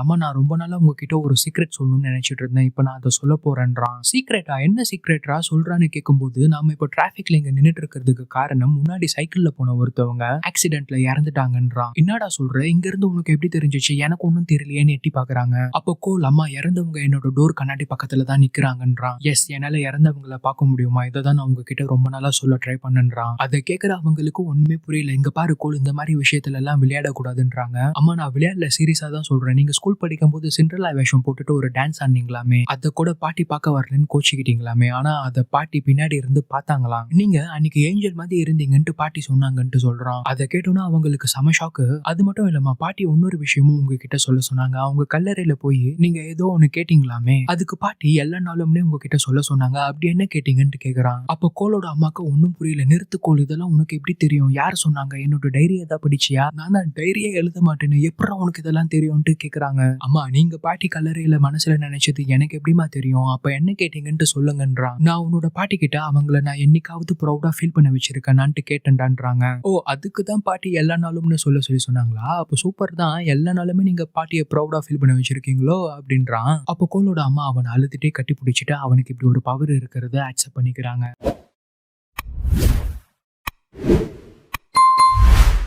அம்மா நான் ரொம்ப நாளா உங்ககிட்ட ஒரு சீக்ரெட் சொல்லணும்னு நினைச்சிட்டு இருந்தேன். இப்ப நான் அத சொல்லப் போறேன்றான். சீக்ரெட்டா? என்ன சீக்ரெட்ரா? சொல்றான்னு கேட்கும்போது, நாம இப்ப டிராஃபிக்ல இங்க நின்னுட்டு இருக்கிறதுக்கு காரணம் முன்னாடி சைக்கிள்ல போன ஒருத்தவங்க ஆக்சிடென்ட்ல இறந்துட்டாங்கன்றான். என்னடா சொல்ற? இங்க இருந்து உனக்கு எப்படி தெரிஞ்சுச்சு? எனக்கு ஒண்ணும் தெரியலையேன்னு எட்டி பாக்குறாங்க. அப்போ கோல் அம்மா இறந்தவங்க என்னோட டோர் கண்ணாடி பக்கத்துல தான் நிக்கிறாங்கன்றான். எஸ், என்னால இறந்தவங்கள பார்க்க முடியுமா? இததான் நான் உங்ககிட்ட ரொம்ப நாளா சொல்ல ட்ரை பண்ணேன்றான். அதை கேட்கிற அவங்களுக்கு ஒண்ணுமே புரியல. இங்க பாரு கோல், இந்த மாதிரி விஷயத்துல எல்லாம் விளையாடக்கூடாதுன்றாங்க. அம்மா நான் விளையாடல, சீரியஸா தான் சொல்றேன். நீங்க ஸ்கூல் படிக்கும் போது சிண்ட்ரெல்லா வேஷம் போட்டுட்டு ஒரு டான்ஸ் ஆடினீங்களாமே, அத கூட பாட்டி பார்க்க வரலன்னு கோச்சிக்கிட்டீங்களாமே. ஆனா அத பாட்டி பின்னாடி இருந்து பார்த்தாங்களாம். நீங்க அன்னைக்கு ஏஞ்சல் மாதிரி இருந்தீங்கன்ட்டு பாட்டி சொன்னாங்கன்ட்டு சொல்றான். அதை கேட்டோன்னா அவங்களுக்கு செம ஷாக்கு. அது மட்டும் இல்லம்மா, பாட்டி இன்னொரு விஷயமும் உங்ககிட்ட சொல்ல சொன்னாங்க. அவங்க கல்லறையில போய் நீங்க ஏதோ ஒண்ணு கேட்டீங்களாமே, அதுக்கு பாட்டி எல்லா நாளுமே உங்ககிட்ட சொல்ல சொன்னாங்க. அப்படி என்ன கேட்டீங்கன்ட்டு கேக்குறான். அப்போ கோலோட அம்மாக்கு ஒன்னும் புரியல. நிறுத்து கோல், இதெல்லாம் உனக்கு எப்படி தெரியும்? யார் சொன்னாங்க? என்னோட டைரியை தான் படிச்சியா? நான் தான் டைரியே எழுத மாட்டேன்னு, எப்படா உனக்கு இதெல்லாம் தெரியும்ட்டு கேக்குறாங்க. அம்மா நீங்க பாட்டி கல்லறையில மனசுல நினைச்சது எனக்கு எப்படிமா தெரியும்? அப்ப என்ன கேட்டீங்கன்ட்டு சொல்லுங்கன்றான். நான் உன்னோட பாட்டி கிட்ட அவங்கள நான் என்னைக்காவது ப்ரௌடா ஃபீல் பண்ண வச்சிருக்கேனான்ட்டு கேட்டேன்டான்றாங்க. ஓ, அதுக்கு தான் பாட்டி எல்லா நாளும்னு சொல்ல சொல்லி சொன்னாங்களா? அப்ப சூப்பர் தான், எல்லா நாளுமே நீங்க பாட்டியை ப்ரௌடா ஃபீல் பண்ண வச்சிருக்கீங்களோ அப்படின்றான். அப்போ கோலோட அம்மா அவனை அழுதுட்டே கட்டி பிடிச்சிட்டு அவனுக்கு இப்படி ஒரு பவர் இருக்கிறத அக்செப்ட் பண்ணிக்கிறாங்க.